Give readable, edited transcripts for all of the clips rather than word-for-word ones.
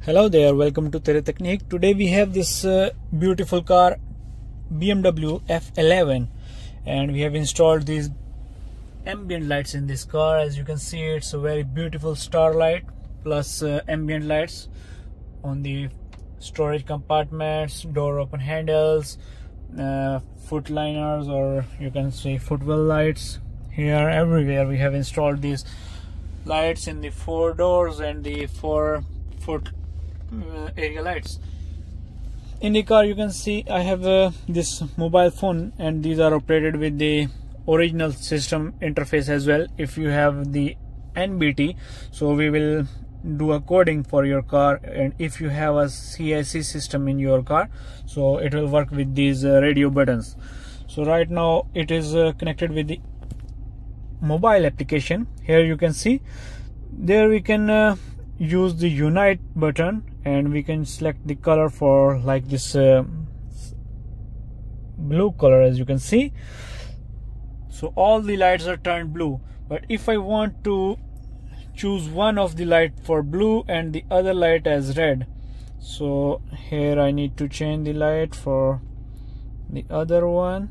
Hello there, welcome to Tereteknik. Today we have this beautiful car BMW F11 and we have installed these ambient lights in this car. As you can see, it's a very beautiful star light plus ambient lights on the storage compartments, door open handles, foot liners, or you can say footwell lights. Here everywhere we have installed these lights in the four doors and the 4-foot area lights. In the car you can see I have this mobile phone, and these are operated with the original system interface as well. If you have the NBT, so we will do a coding for your car, and if you have a CIC system in your car, so it will work with these radio buttons. So right now it is connected with the mobile application. Here you can see there we can use the unite button, and we can select the color for like this blue color, as you can see. So all the lights are turned blue, but if I want to choose one of the light for blue and the other light as red, so here I need to change the light for the other one.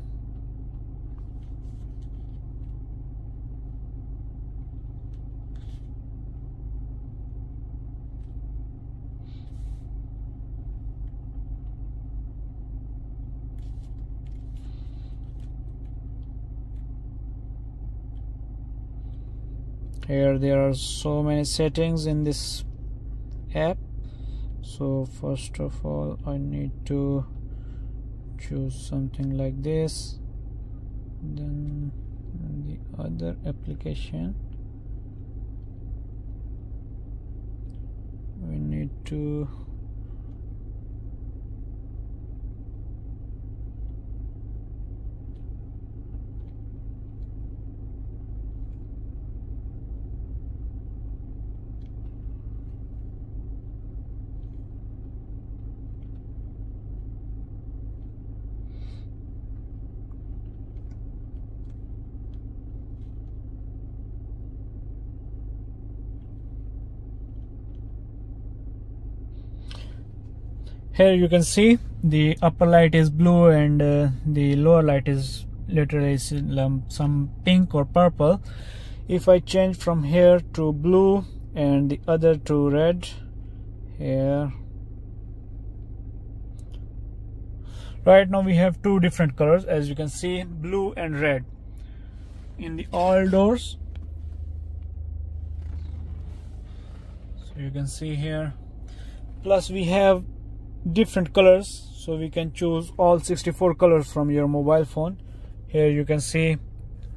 Here there are so many settings in this app. So first of all I need to choose something like this, then the other application we need to here you can see the upper light is blue and the lower light is literally some pink or purple. If I change from here to blue and the other to red, here right now we have two different colors, as you can see, blue and red in the all doors. So you can see here, plus we have different colors, so we can choose all 64 colors from your mobile phone. Here you can see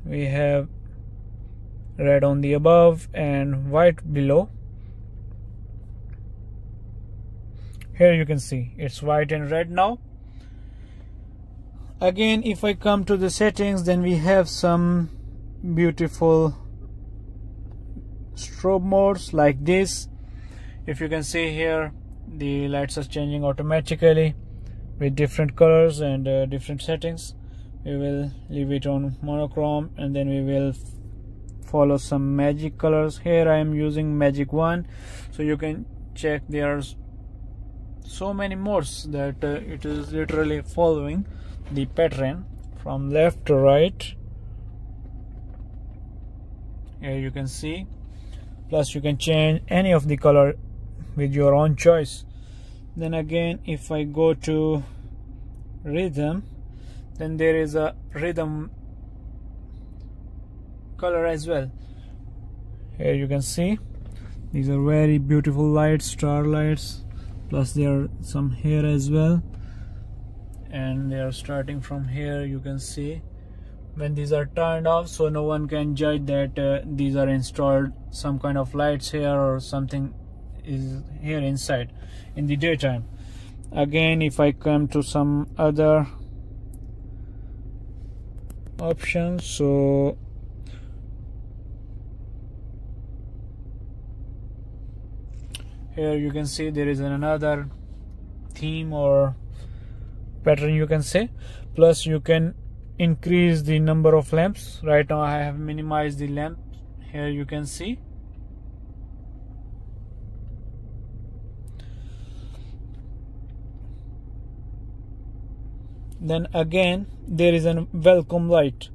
we have red on the above and white below. Here you can see it's white and red now. Again, if I come to the settings, then we have some beautiful strobe modes like this. If you can see here, the lights are changing automatically with different colors and different settings. We will leave it on monochrome, and then we will follow some magic colors. Here I am using magic 1, so you can check there's so many modes that it is literally following the pattern from left to right. Here you can see, plus you can change any of the color with your own choice. Then again, if I go to rhythm, then there is a rhythm color as well. Here you can see these are very beautiful lights, star lights, plus there are some here as well, and they are starting from here. You can see when these are turned off, so no one can judge that these are installed some kind of lights here or something is here inside in the daytime. Again, if I come to some other options, so here you can see there is another theme or pattern, you can say, plus you can increase the number of lamps. Right now I have minimized the lamp. Here you can see Then again there is a welcome light,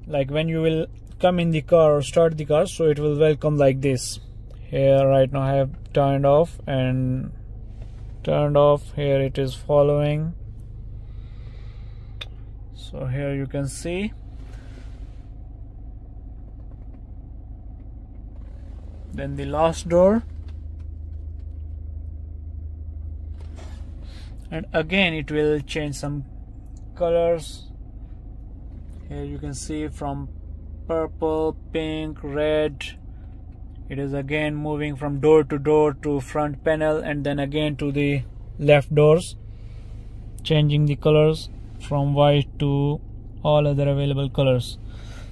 like when you will come in the car or start the car, so it will welcome like this. Here right now I have turned off and turned off. Here it is following. So here you can see. Then the last door, and again it will change some colors. Here you can see from purple, pink, red. It is again moving from door to door to front panel, and then again to the left doors, changing the colors from white to all other available colors.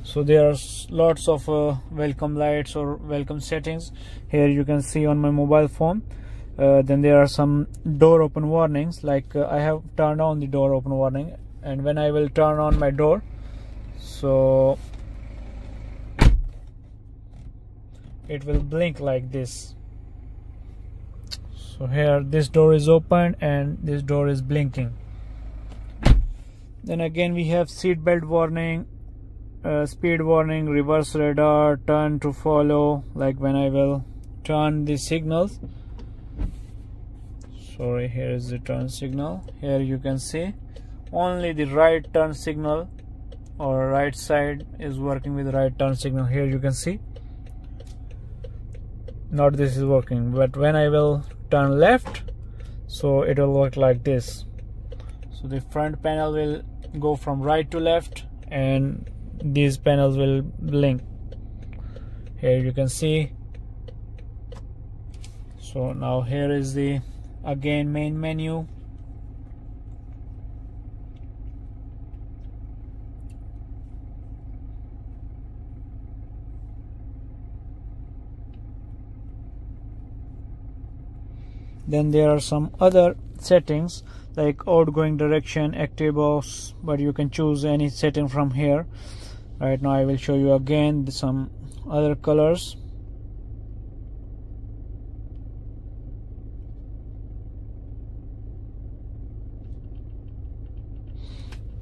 So there are lots of welcome lights or welcome settings. Here you can see on my mobile phone. Then there are some door open warnings, like I have turned on the door open warning, and when I will turn on my door, so it will blink like this. So here this door is open and this door is blinking. Then again we have seat belt warning, speed warning, reverse radar, turn to follow, like when I will turn the signals. Sorry, here is the turn signal. Here you can see only the right turn signal or right side is working with the right turn signal. Here you can see, not this is working, but when I will turn left, so it will work like this. So the front panel will go from right to left and these panels will blink. Here you can see. So now here is the again main menu. Then there are some other settings like outgoing direction, active box, but you can choose any setting from here. Right now I will show you again some other colors.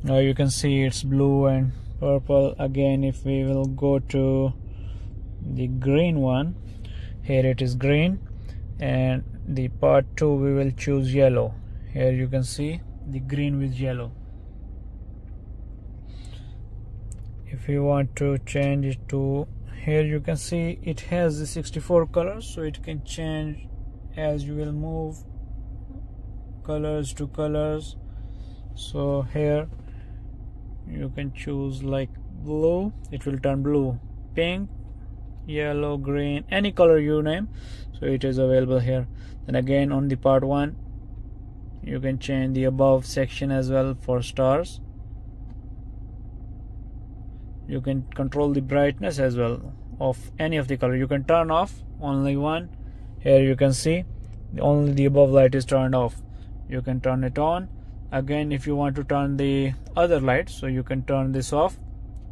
Now you can see it's blue and purple. Again, if we will go to the green one, here it is green, and the part 2 we will choose yellow. Here you can see the green with yellow. If you want to change it to, here you can see it has the 64 colors, so it can change as you will move colors to colors. So here you can choose like blue, it will turn blue, pink, yellow, green, any color you name, so it is available here. Then again on the part 1 you can change the above section as well for stars. You can control the brightness as well of any of the color. You can turn off only one. Here you can see only the above light is turned off. You can turn it on. Again, if you want to turn the other light, so you can turn this off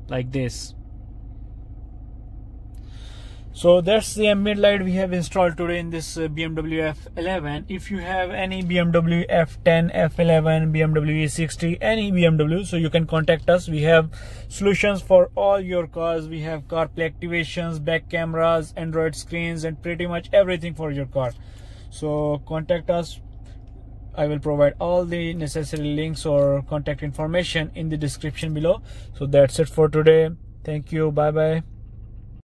like this. So that's the ambient light we have installed today in this BMW F11. If you have any BMW F10 F11, BMW E60, any BMW, so you can contact us. We have solutions for all your cars. We have CarPlay activations, back cameras, Android screens, and pretty much everything for your car. So contact us. I will provide all the necessary links or contact information in the description below. So that's it for today. Thank you. Bye bye.